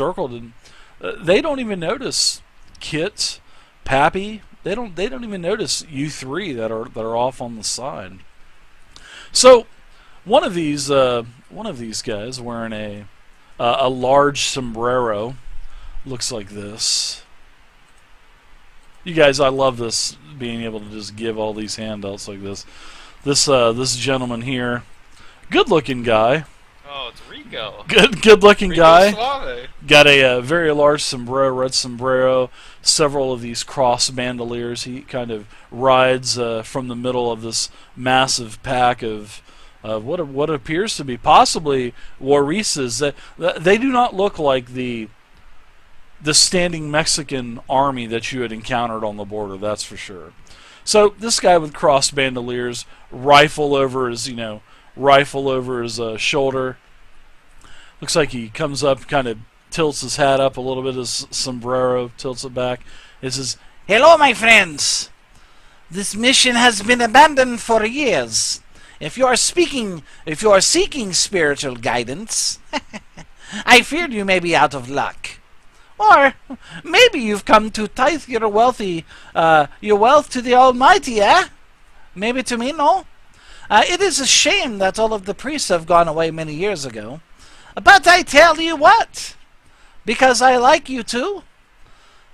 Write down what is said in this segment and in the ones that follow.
circled, and they don't even notice Kit, Pappy. They don't even notice you three that are off on the side. So one of these guys wearing a large sombrero looks like this. You guys, I love this, being able to just give all these handouts like this. This gentleman here, good-looking guy, Oh, it's Rico. good-looking Rico guy, Suave. got a very large sombrero, red sombrero, several of these cross bandoliers. He kind of rides from the middle of this massive pack of what appears to be possibly Warises. They do not look like the standing Mexican army that you had encountered on the border, that's for sure. So this guy with cross bandoliers, rifle over his shoulder. Looks like he comes up, kind of tilts his hat up a little bit, his sombrero tilts it back. It says, "Hello, my friends. This mission has been abandoned for years. If you are seeking spiritual guidance, I feared you may be out of luck. Or maybe you've come to tithe your wealth to the Almighty, eh? Maybe to me, no? It is a shame that all of the priests have gone away many years ago. But I tell you what, because I like you too,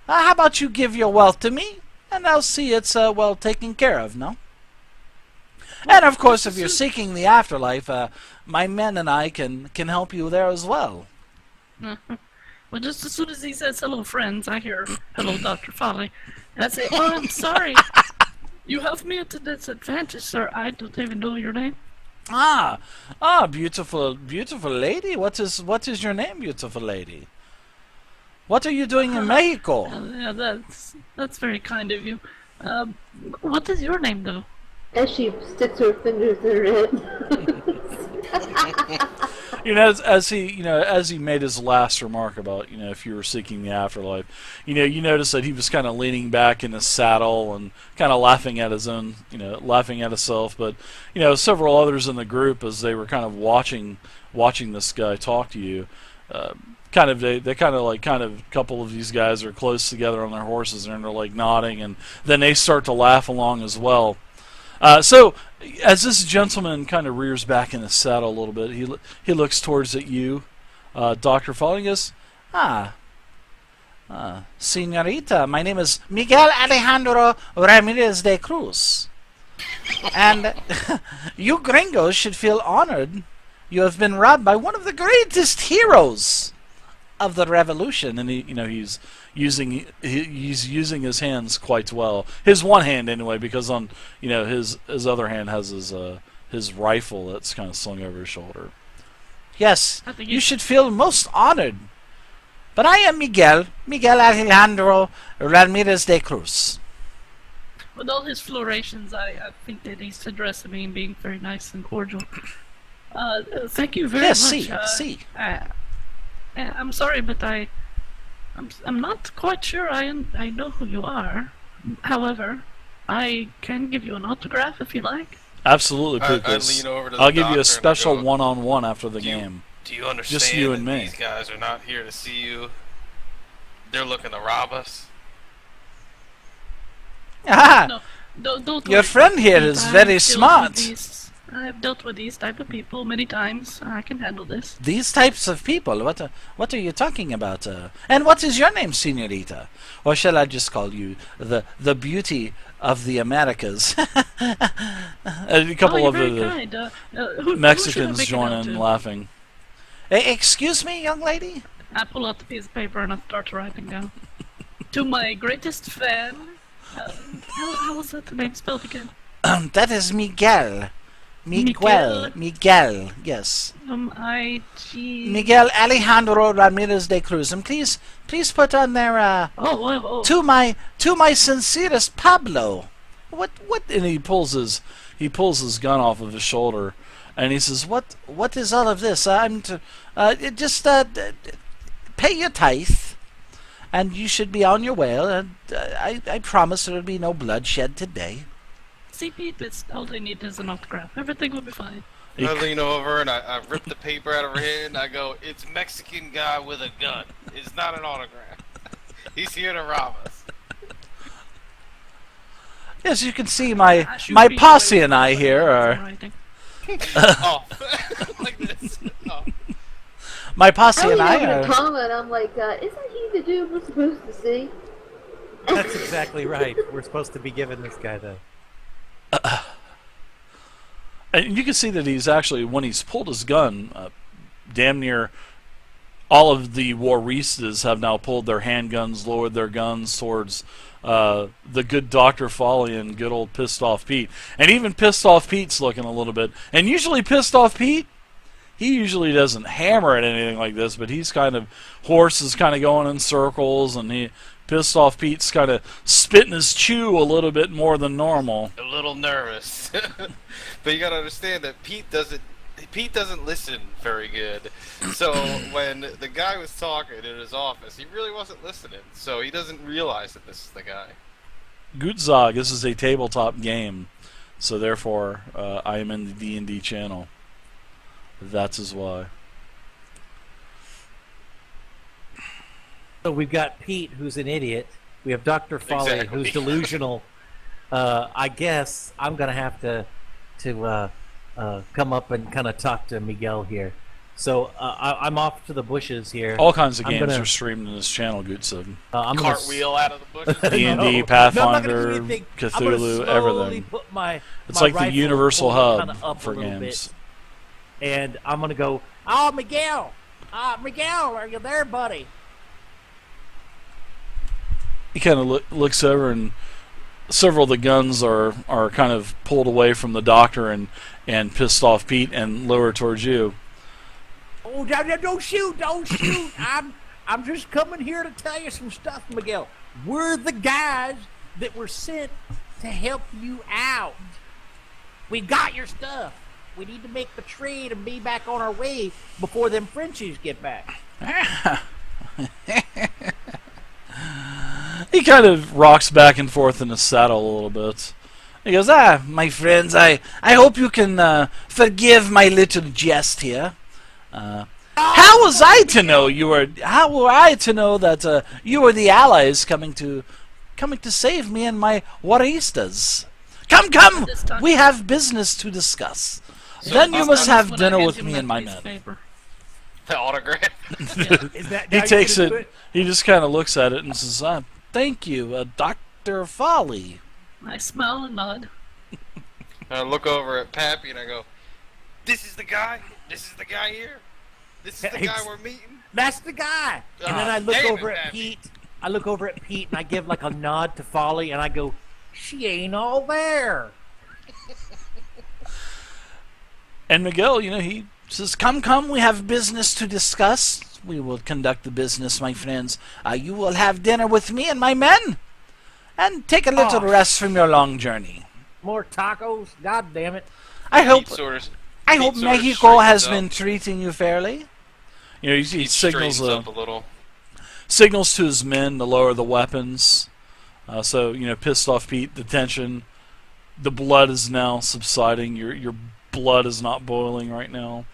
how about you give your wealth to me, and I'll see it's well taken care of, no? And of course, if you're seeking the afterlife, my men and I can help you there as well." Well, just as soon as he says hello, friends, I hear hello, Dr. Folly. And I say, oh, I'm sorry. You have me at a disadvantage, sir. I don't even know your name. Beautiful, beautiful lady. What is your name, beautiful lady? What are you doing in Mexico? Yeah, that's very kind of you. What is your name, though? As she sticks her fingers in her head. As he made his last remark about, if you were seeking the afterlife, you notice that he was kind of leaning back in his saddle and kind of laughing at laughing at himself. But, several others in the group, as they were kind of watching this guy talk to you, a couple of these guys are close together on their horses and they're like nodding, and then they start to laugh along as well. So, as this gentleman kind of rears back in his saddle a little bit, he looks towards at you, Dr. Foley, and goes, Senorita, my name is Miguel Alejandro Ramirez de Cruz. And you gringos should feel honored. You have been robbed by one of the greatest heroes of the revolution. And he's using his hands quite well. His one hand anyway, because on his other hand has his rifle that's kind of slung over his shoulder. Yes, you should feel most honored. But I am Miguel Alejandro Ramirez de Cruz. With all his florations, I think that he's addressing me and being very nice and cordial. Thank you very much. Yes, see. I'm sorry, but I'm not quite sure I know who you are. However, I can give you an autograph if you like. Absolutely, I Pukas. lean over to the I'll give you doctor a special and I go, one-on-one after the game. Do you understand Just you and that me. these guys are not here to see you? They're looking to rob us. Ah, No, don't your worry. friend here is very smart. I've dealt with these type of people many times. I can handle this. These types of people. What are you talking about? And what is your name, Senorita? Or shall I just call you the beauty of the Americas? A couple you're of very the kind. Who Mexicans should I make it join out in to? laughing. Excuse me, young lady? I pull out the piece of paper and I start writing down. To my greatest fan. How was that the name spelled again? That is Miguel. Miguel? Miguel, yes. I-G... Miguel Alejandro Ramirez de Cruz. And please put on there, Oh. to my sincerest Pablo. What? And he pulls his gun off of his shoulder, and he says, "What is all of this? Pay your tithe, and you should be on your way. And I promise there will be no bloodshed today." See, Pete, all they need is an autograph. Everything will be fine. I lean over and I rip the paper out of her hand and I go, "It's Mexican guy with a gun. It's not an autograph. He's here to rob us." As you can see, I shoot my Pete posse away and I from here the are writing. Oh, like this. Oh. my I posse lean and I over to are. Tom and I'm like, isn't he the dude we're supposed to see? That's exactly right. We're supposed to be giving this guy the. And you can see that he's actually, when he's pulled his gun, damn near all of the Waristas have now pulled their handguns, lowered their guns towards the good Dr. Folly and good old Pissed Off Pete. And even Pissed Off Pete's looking a little bit. And usually Pissed Off Pete, he usually doesn't hammer at anything like this, but he's kind of, horse is kind of going in circles, and Pissed Off Pete's kind of spitting his chew a little bit more than normal. A little nervous. But you gotta understand that Pete doesn't listen very good. So when the guy was talking in his office, he really wasn't listening. So he doesn't realize that this is the guy. Gutzog, this is a tabletop game, so therefore I am in the D&D channel. That's as why. So we've got Pete, who's an idiot. We have Dr. Folly, Exactly. who's delusional. I guess I'm gonna have to come up and kind of talk to Miguel here. So I'm off to the bushes here. All kinds of I'm games gonna- are streamed in this channel, Gutzog. I'm Cartwheel out of the bushes. D&D, No, I'm not gonna do Pathfinder, anything. I'm gonna Cthulhu, slowly everything. Put my It's my like the rifle universal pulled kinda hub up for a little games. bit, and I'm gonna go. Oh, Miguel! Miguel, are you there, buddy? He kind of looks over, and several of the guns are kind of pulled away from the doctor and Pissed Off Pete and lower towards you. Oh, don't shoot! Don't shoot! I'm just coming here to tell you some stuff, Miguel. We're the guys that were sent to help you out. We got your stuff. We need to make the trade and be back on our way before them Frenchies get back. He kind of rocks back and forth in his saddle a little bit. He goes, my friends, I hope you can forgive my little jest here. How was I to know you were? How were I to know that you were the allies coming to save me and my Waristas? Come, we have business to discuss. Then you must have When I dinner hand with him me that and my piece of men. paper. The autograph. Is that He how you takes gonna do it. He just kind of looks at it and says, "Thank you, Dr. Folly." I smile and nod. I look over at Pappy and I go, "This is the guy. This is the guy here. This is the guy we're meeting." That's the guy. And then I look Damn over it, at Pappy. Pete. I look over at Pete and I give like a nod to Folly and I go, "She ain't all there." And Miguel, he says, Come, we have business to discuss. We will conduct the business, my friends. You will have dinner with me and my men, and take a little Oh. rest from your long journey. More tacos? God damn it. I hope Pete sort of Mexico straightens has up. been treating you fairly. He He signals straightens up a little. signals to his men to lower the weapons. So Pissed Off Pete, the tension, the blood is now subsiding. Your blood is not boiling right now.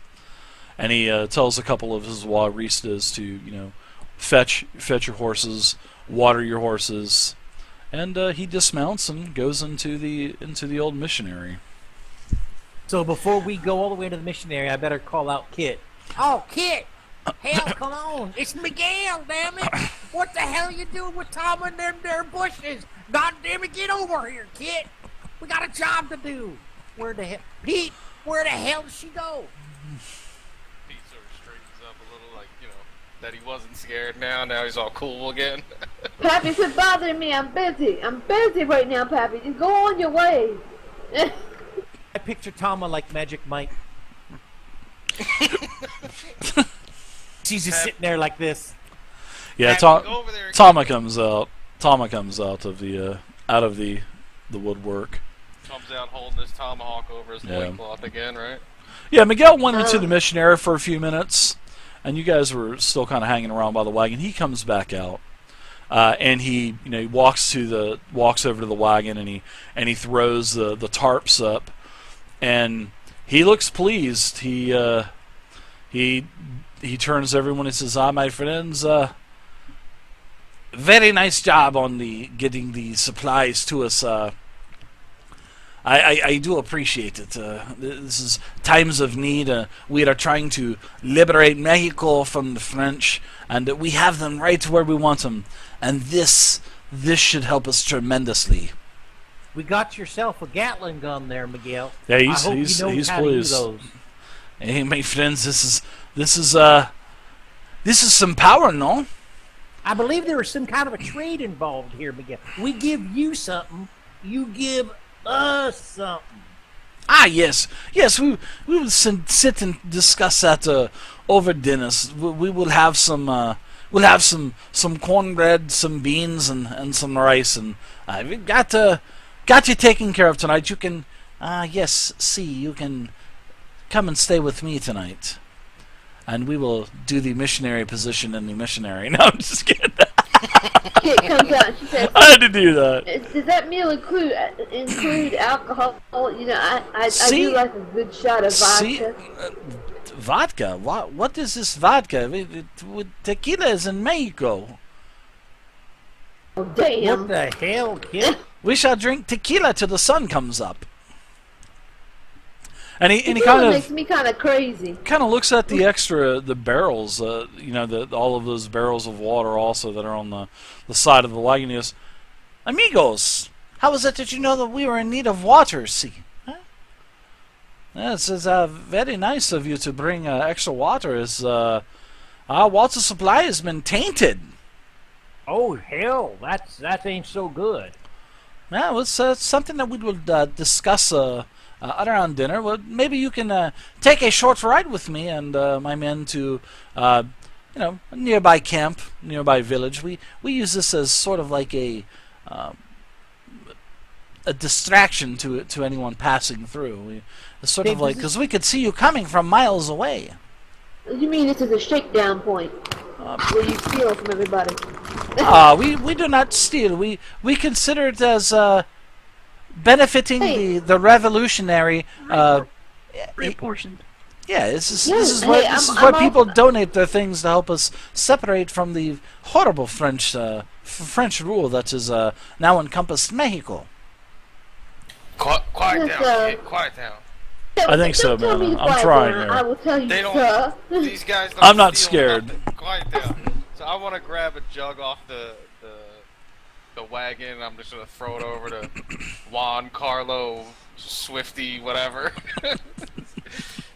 And he tells a couple of his Waristas to fetch your horses, water your horses, and he dismounts and goes into the old missionary. So before we go all the way to the missionary, I better call out Kit. Oh, Kit! Hell, come on! It's Miguel, damn it! What the hell you doing with Tom and them there bushes? God damn it, get over here, Kit! We got a job to do! Where the hell... Pete, where the hell did she go? Pete sort of straightens up a little, like, that he wasn't scared now. Now he's all cool again. Pappy, quit bothering me. I'm busy. I'm busy right now, Pappy. Just go on your way. I picture Tama like Magic Mike. She's just sitting there like this. Yeah, Pappy, go over there again. Tama comes out. Tama comes out of the woodwork. Comes out holding his tomahawk over his Yeah. loincloth again, right? Yeah, Miguel went into the missionary for a few minutes, and you guys were still kind of hanging around by the wagon. He comes back out, and he walks over to the wagon, and he throws the tarps up, and he looks pleased. He turns to everyone and says, my friends, very nice job on the getting the supplies to us. I do appreciate it. This is times of need. We are trying to liberate Mexico from the French, and we have them right where we want them. And this should help us tremendously. We got yourself a Gatling gun there, Miguel. Yeah, I hope he's you know how pleased. to do those. Hey, my friends, this is some power, no? I believe there was some kind of a trade involved here, Miguel. We give you something, you give us something. Ah, yes. We will sit and discuss that over dinner. We will have some cornbread, some beans, and some rice, and we've got you taken care of tonight. You can you can come and stay with me tonight, and we will do the missionary position in the missionary. No, I'm just kidding. Kit comes out and she says, I had to do that. does that meal include alcohol? You know, I do like a good shot of vodka. Vodka? What is this vodka? Tequila is in Mexico. Oh, damn. What the hell, kid? We shall drink tequila till the sun comes up. And he It kind makes me kind of crazy. looks at the barrels, all of those barrels of water also that are on the side of the wagon. He goes, amigos, how is it that you know that we were in need of water? See, huh? Yes, it's very nice of you to bring extra water. Our water supply has been tainted. Oh hell, that ain't so good. Yeah, it's something that we will discuss around dinner. Well, maybe you can take a short ride with me and my men to, a nearby camp, nearby village. We use this as sort of like a distraction to anyone passing through. It's sort of like because we could see you coming from miles away. You mean this is a shakedown point where you steal from everybody? We do not steal. We consider it as benefiting the revolutionary. Reapportioned. Yeah, this is I'm where people donate their things to help us separate from the horrible French rule that is now encompassed Mexico. Quiet Yes, down, kid. Quiet down. I think so, Don't tell man. me to I'm quiet trying down. here. I will tell you, They don't. sir. These guys don't. I'm not steal scared. nothing. Quiet down. So I want to grab a jug off the wagon. And I'm just gonna throw it over to Juan, Carlo, Swifty, whatever.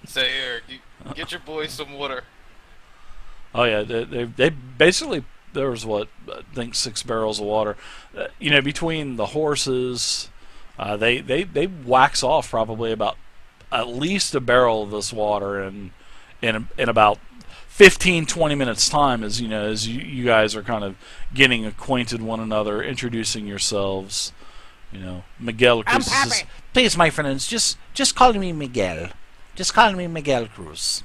Say, here, get your boys some water. Oh yeah, they basically there was I think 6 barrels of water. Between the horses, they wax off probably about at least a barrel of this water in about 15-20 minutes time, as you guys are kind of getting acquainted one another, introducing yourselves. Miguel Cruz says, please, my friends, just call me Miguel. Just call me Miguel Cruz.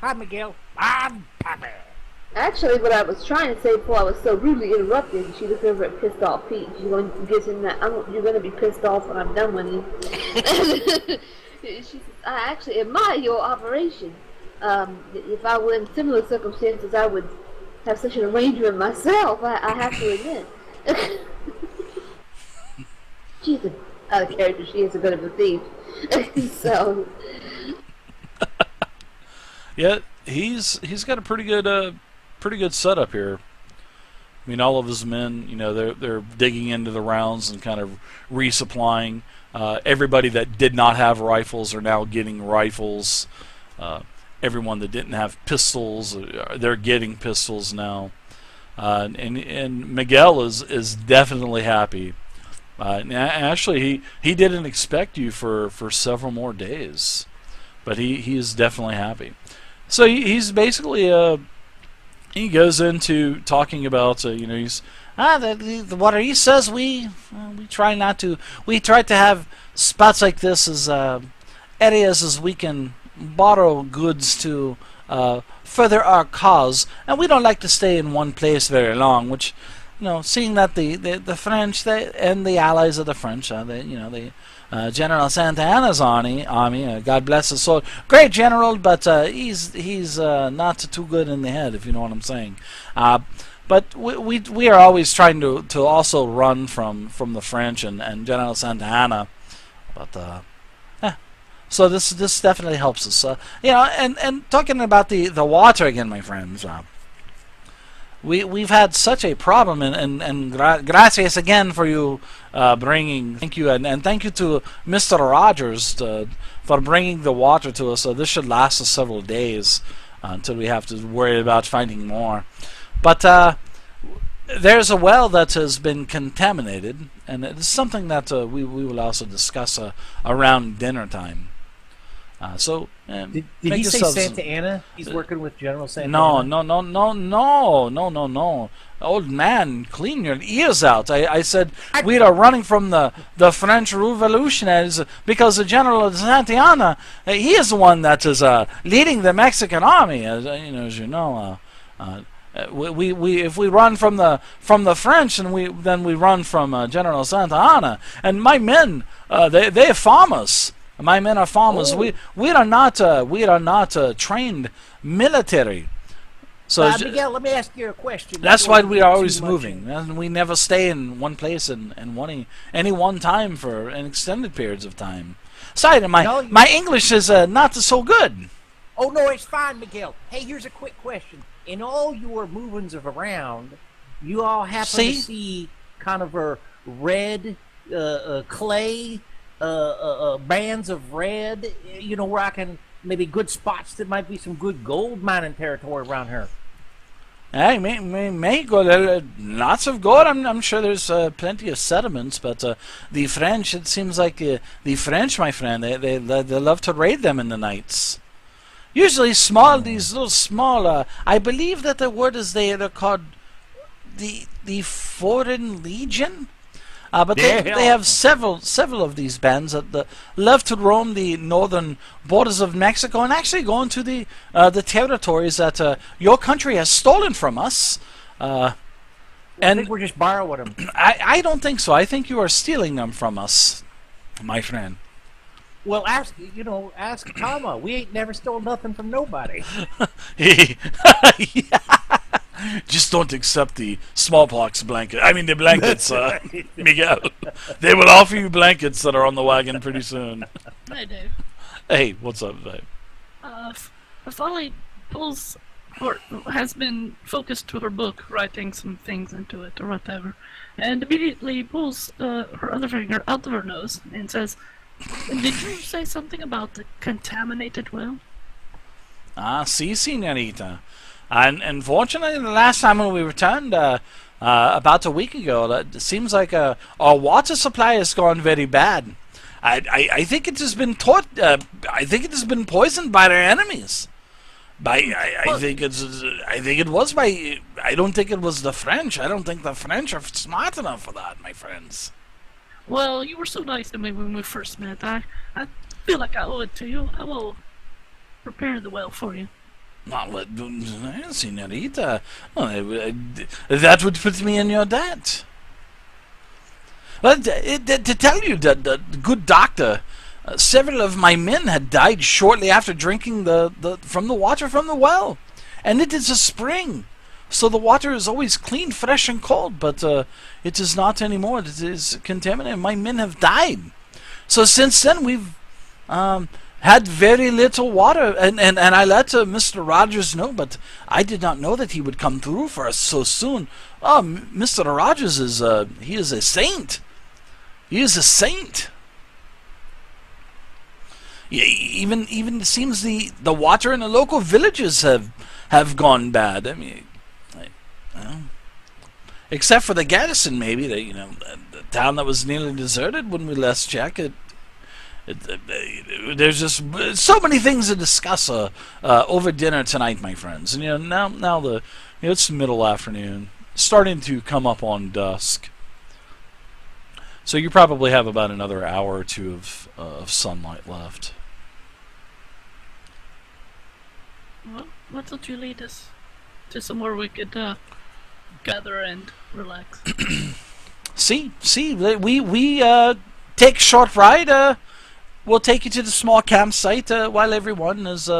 Hi, Miguel. I'm Pappy. Actually, what I was trying to say before I was so rudely interrupted, she looked over at pissed off Pete. She's going to give him that. You're going to be pissed off when I'm done with you. She says, I actually admire your operation. If I were in similar circumstances, I would have such an arrangement myself. I have to admit. She's out of character. She is a bit of a thief. So. Yeah, he's got a pretty good setup here. I mean, all of his men, they're digging into the rounds and kind of resupplying. Everybody that did not have rifles are now getting rifles. Everyone that didn't have pistols, they're getting pistols now. And Miguel is definitely happy. Actually, he didn't expect you for several more days, but he is definitely happy. So he's basically he goes into talking about he's the water. He says we try not to. We try to have spots like this as areas as we can borrow goods to further our cause, and we don't like to stay in one place very long. Which seeing that the French and the allies of the French, they General Santa Anna's army. God bless his soul. Great general, but he's not too good in the head, if you know what I'm saying. But we are always trying to also run from the French and General Santa Anna. But so this definitely helps us. And talking about the water again, my friends. We've had such a problem, and gracias again for you bringing. Thank you, and thank you to Mr. Rogers for bringing the water to us. So this should last us several days until we have to worry about finding more. But there's a well that has been contaminated, and it's something that we will also discuss around dinner time. Did he say Santa Anna? He's working with General Santa No, Anna? no. Old man, clean your ears out. I said we are running from the French Revolutionaries because the General of Santa Anna, he is the one that is leading the Mexican army. As you know, we if we run from the French, and then we run from General Santa Anna. And my men, they're farmers. My men are farmers. Oh. We are not trained military. So Miguel, let me ask you a question. that's why we are always Too much moving, and we never stay in one place and any one time for an extended periods of time. Sorry, my English is not so good. Oh, no, it's fine, Miguel. Hey, here's a quick question. In all your movings of around, you all happen to see kind of a red clay bands of red, where I can maybe good spots that might be some good gold mining territory around here. Hey, may go lots of gold. I'm sure there's plenty of sediments, but the French, it seems like the French, my friend, they love to raid them in the nights. Usually these little small. I believe that the word is they're called the Foreign Legion. But they have several of these bands that love to roam the northern borders of Mexico and actually go into the territories that your country has stolen from us. I think we're just borrowing them. I don't think so. I think you are stealing them from us, my friend. Well, ask Tama. We ain't never stole nothing from nobody. Yeah. Just don't accept the smallpox blanket. I mean, the blankets, Miguel. They will offer you blankets that are on the wagon pretty soon. Hey, Dave. Hey, what's up, Dave? Folly has been focused to her book, writing some things into it or whatever, and immediately pulls her other finger out of her nose and says, "Did you say something about the contaminated well?" Si, señorita. And unfortunately, the last time when we returned, about a week ago, it seems like our water supply has gone very bad. I think it has been I think it has been poisoned by their enemies. I think it was by. I don't think it was the French. I don't think the French are smart enough for that, my friends. Well, you were so nice to me when we first met. I feel like I owe it to you. I will prepare the well for you. Senorita, that would put me in your debt. Well, to tell you that the good doctor, several of my men had died shortly after drinking from the water from the well, and it is a spring, so the water is always clean, fresh, and cold. But it is not anymore. It is contaminated. My men have died. So since then we've had very little water, and I let Mr. Rogers know, but I did not know that he would come through for us so soon. Oh, Mr. Rogers he is a saint. He is a saint. Yeah, even it seems the water in the local villages have gone bad. I mean, except for the garrison, maybe the town that was nearly deserted when we last checked it. There's just so many things to discuss over dinner tonight, my friends. And now it's middle afternoon, starting to come up on dusk. So you probably have about another hour or two of sunlight left. Well, why don't you lead us to somewhere we could gather and relax? See, we take a short ride. We'll take you to the small campsite while everyone is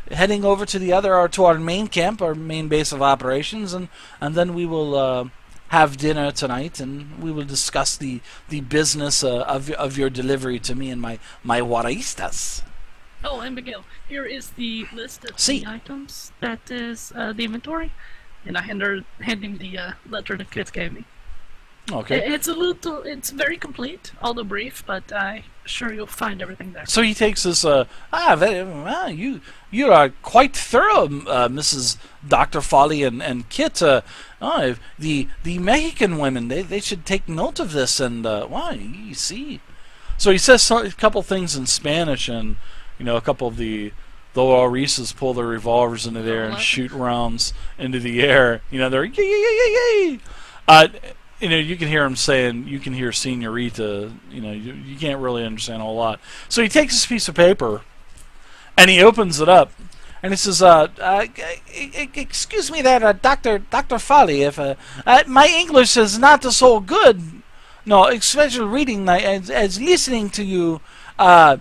heading over to to our main camp, our main base of operations, and then we will have dinner tonight, and we will discuss the business of your delivery to me and my Juaristas. Oh, and Miguel, here is the list of See. the items that is the inventory, and I hand him the letter that Kit gave me. Okay. It's very complete, although brief, but I'm sure you'll find everything there. So he takes this. You are quite thorough, Mrs. Dr. Folly and Kit. The Mexican women, they should take note of this. And you see. So he says a couple things in Spanish, and a couple of the Juaristas pull their revolvers into the air and shoot rounds into the air. They're yay. You can hear him saying, you can hear Senorita, you can't really understand a whole lot. So he takes this piece of paper, and he opens it up, and he says, excuse me there, Dr. Folly, if my English is not so good, no, especially reading as listening to you, I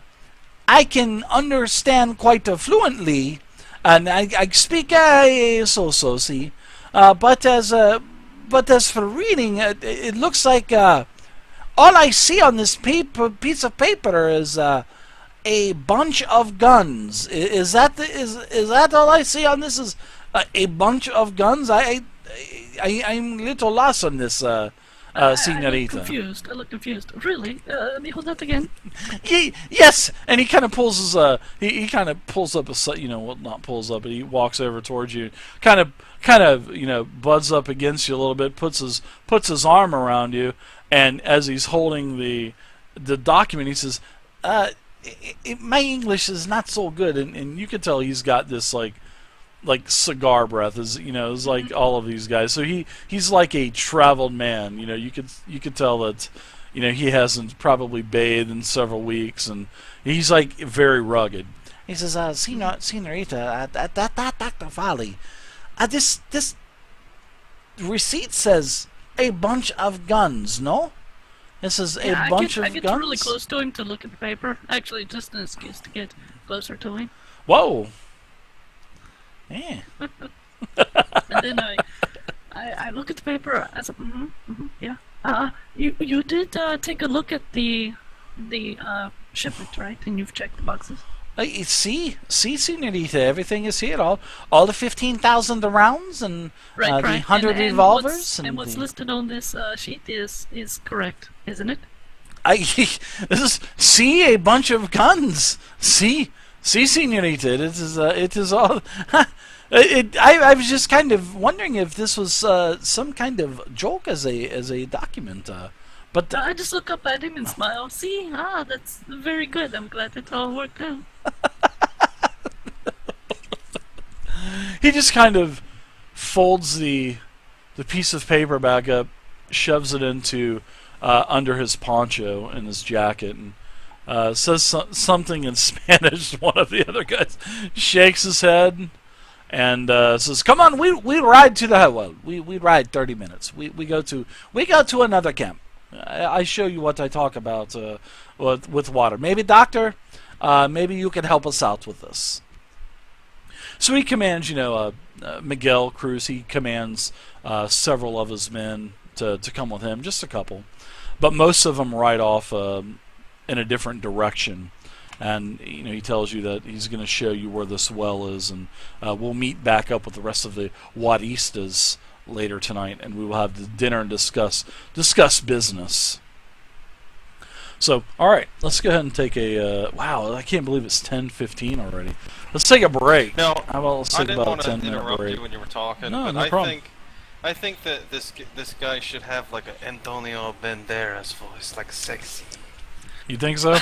can understand quite fluently, and I speak see, but as for reading, it looks like all I see on this piece of paper is a bunch of guns. Is that all I see on this? Is a bunch of guns? I'm a little lost on this, Senorita. I look confused. Really? Let me hold that again. Yes, and he kind of pulls his he kind of pulls up not pulls up, but he walks over towards you, kind of buds up against you a little bit, puts his arm around you, and as he's holding the document, he says, my English is not so good, and you can tell he's got this like cigar breath, is like all of these guys. So he's like a traveled man. You could tell that he hasn't probably bathed in several weeks, and he's like very rugged. He says, Senorita, Dr. Folly, this receipt says a bunch of guns, no? This is a bunch of guns? I get really close to him to look at the paper. Actually, just an excuse to get closer to him. Whoa. Yeah. And then I look at the paper. I said, yeah. You did take a look at the shipment, right? And you've checked the boxes. See, Senorita, everything is here. All the 15,000 rounds and the 100 revolvers. And what's listed on this sheet is correct, isn't it? See a bunch of guns. See, Senorita, it is all. I was just kind of wondering if this was some kind of joke as a document. But I just look up at him and smile. See, that's very good. I'm glad it all worked out. He just kind of folds the piece of paper back up, shoves it into under his poncho in his jacket, and says something in Spanish. One of the other guys shakes his head and says, "Come on, we ride to the we ride 30 minutes. We go to another camp. I show you what I talk about with water. Maybe, doctor, maybe you can help us out with this." So he commands, Miguel Cruz. He commands several of his men to come with him, just a couple, but most of them ride off in a different direction. And he tells you that he's going to show you where this well is, and we'll meet back up with the rest of the Juaristas later tonight, and we will have the dinner and discuss business. So, all right, let's go ahead and take a. Wow, I can't believe it's 10:15 already. Let's take a break. No, how about let's take about a 10-minute interrupt break. you when you were talking, No, but no problem. I think that this guy should have like an Antonio Banderas voice, like sexy. You think so?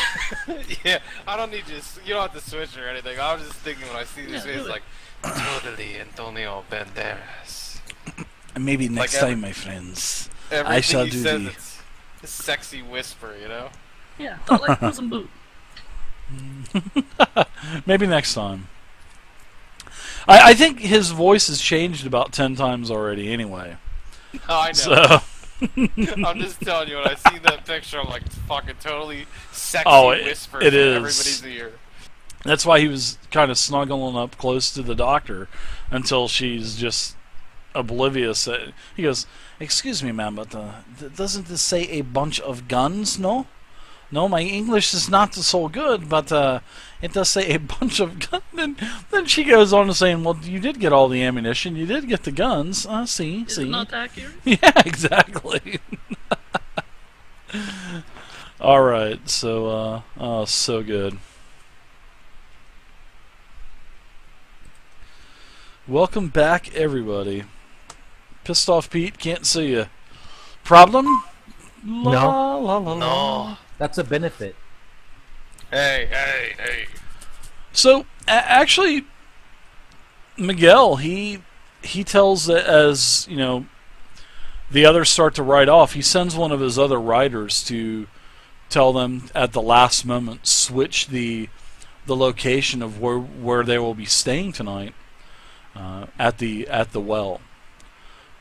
Yeah, I don't need you don't have to switch or anything. I was just thinking when I see this face, like, totally Antonio Banderas. Maybe next Like time, my friends. Everything I shall he do says, the. it's a sexy whisper, Yeah, don't like Puss in Boot. Maybe next time. I think his voice has changed about 10 times already anyway. Oh, I know. So I'm just telling you, when I see that picture, I'm like, fucking totally sexy Oh, whispers it in is. everybody's ear. That's why he was kind of snuggling up close to the doctor until she's just oblivious. He goes, "Excuse me, ma'am, but doesn't this say a bunch of guns? No, no, my English is not so good, but it does say a bunch of guns." And then she goes on to saying, "Well, you did get all the ammunition. You did get the guns. See. Is it not accurate? Yeah, exactly." All right, so so good. Welcome back, everybody. Pissed off Pete, can't see you. Problem? La, No. la, la, la. No. That's a benefit. Hey. So actually, Miguel, he tells that as you know, the others start to ride off. He sends one of his other riders to tell them at the last moment switch the location of where they will be staying tonight at the well.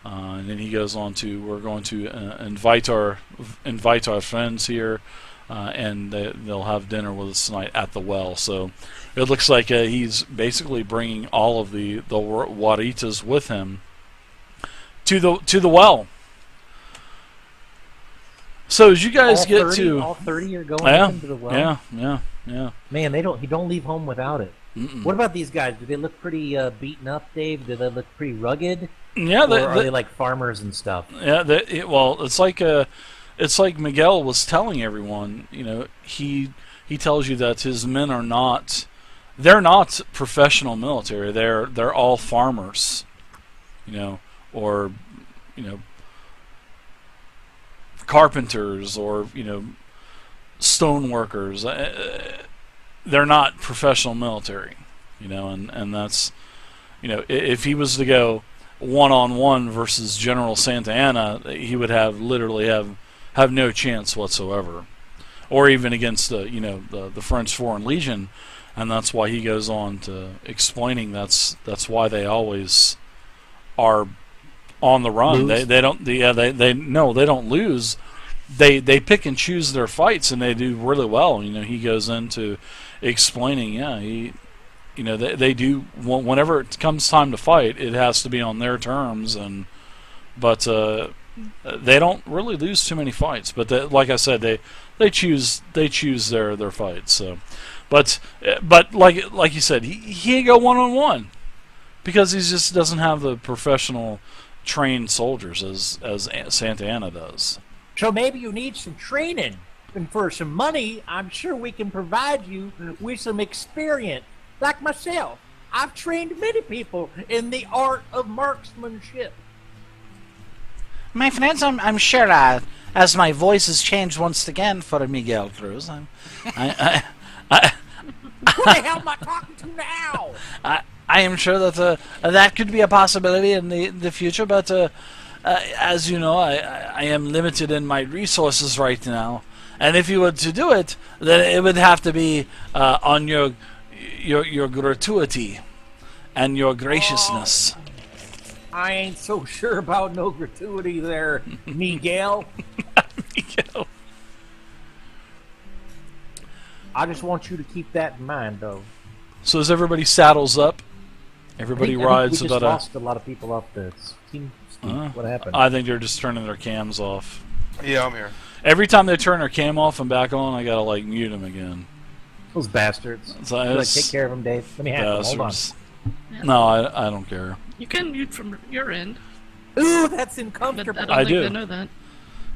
And then he goes on to, we're going to invite our friends here, and they'll have dinner with us tonight at the well. So it looks like he's basically bringing all of the Waritas with him to the well. So as you guys all 30 are going with him to the well. Yeah. Man, he don't leave home without it. Mm-mm. What about these guys? Do they look pretty beaten up, Dave? Do they look pretty rugged? Yeah, or are they like farmers and stuff? Yeah, well, it's like Miguel was telling everyone. You know, he tells you that his men are not, they're not professional military. They're all farmers, you know, or you know, carpenters, or you know, stone workers. They're not professional military, you know, and that's, you know, if he was to go one-on-one versus General Santa Anna, he would literally have no chance whatsoever, or even against the French Foreign Legion, and that's why he goes on to explaining that's why they always are on the run. Lose. They don't lose. They pick and choose their fights, and they do really well. You know, he goes into explaining, they do, whenever it comes time to fight, it has to be on their terms, but they don't really lose too many fights. But like I said, they choose their fights. So, but like you said, he ain't go one-on-one because he just doesn't have the professional trained soldiers as Santa Anna does. So maybe you need some training, and for some money, I'm sure we can provide you with some experience. Like myself, I've trained many people in the art of marksmanship. My friends, I'm sure, as my voice has changed once again for Miguel Cruz, Who the hell am I talking to now? I am sure that that could be a possibility in the future, but as you know, I am limited in my resources right now, and if you were to do it, then it would have to be on your gratuity and your graciousness. I ain't so sure about no gratuity there, Miguel. Miguel. I just want you to keep that in mind, though. So as everybody saddles up, everybody rides we about just lost a lot of people off the team. What happened? I think they're just turning their cams off. Yeah, I'm here. Every time they turn their cam off and back on, I gotta mute them again. Those bastards. So You take care of them, Dave. Let me have them. Hold on. bastards. No, I don't care. You can mute from your end. Ooh, that's But uncomfortable. I don't I think do. they know that.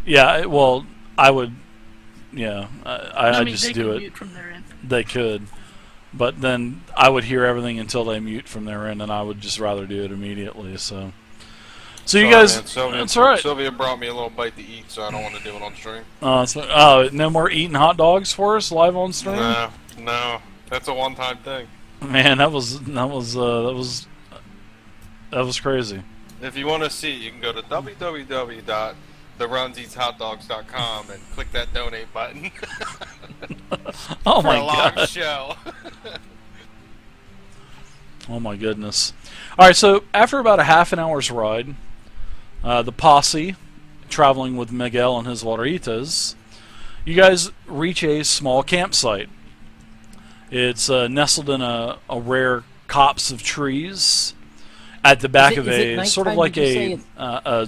Yeah, well, I would. Yeah, I mean, just they do can it. mute from their end. They could, but then I would hear everything until they mute from their end, and I would just rather do it immediately. So you guys, that's all right. Sylvia brought me a little bite to eat, so I don't want to do it on stream. No more eating hot dogs for us live on stream. No, that's a one-time thing. Man, that was crazy. If you want to see, you can go to www.therunseatshotdogs.com and click that donate button Oh for my a live god. show. Oh my goodness. All right, so after about a half an hour's ride, the posse traveling with Miguel and his Guaritas, you guys reach a small campsite. It's nestled in a rare copse of trees at the back of Is it a sort of nighttime? like Did you say a